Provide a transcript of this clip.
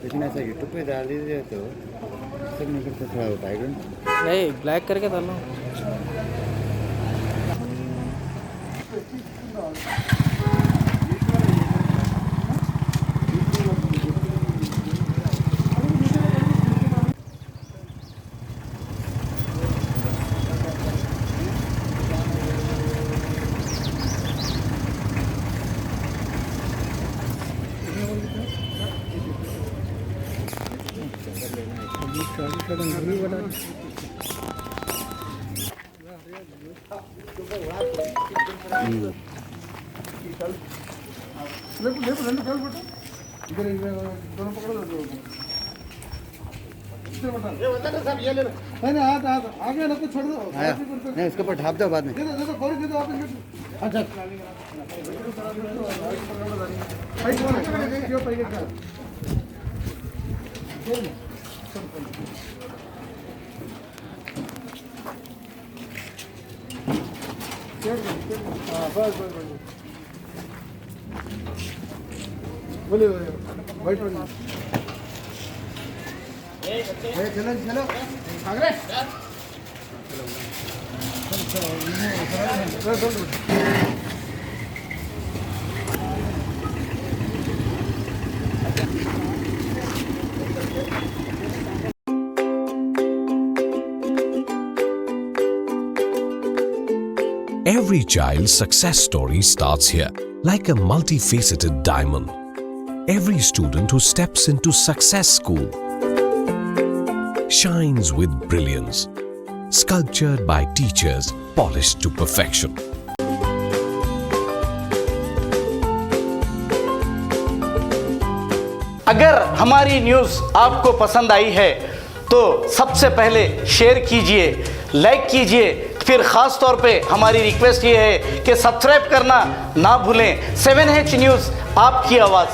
लेकिन ऐसा यूट्यूब पे डाल दीजिए तो सब निकलता थोड़ा बताएगा नहीं ब्लैक करके डालो नहीं उसके ऊपर ढाप दो बाद में अच्छा बोले चलो चलो Every child's success story starts here, like a multifaceted diamond. Every student who steps into Success School shines with brilliance, sculptured by teachers polished to perfection. अगर हमारी न्यूज़ आपको पसंद आई है तो सबसे पहले शेयर कीजिए, लाइक कीजिए, फिर ख़ास तौर पे हमारी रिक्वेस्ट ये है कि सब्सक्राइब करना ना भूलें। 7H न्यूज़, आपकी आवाज़।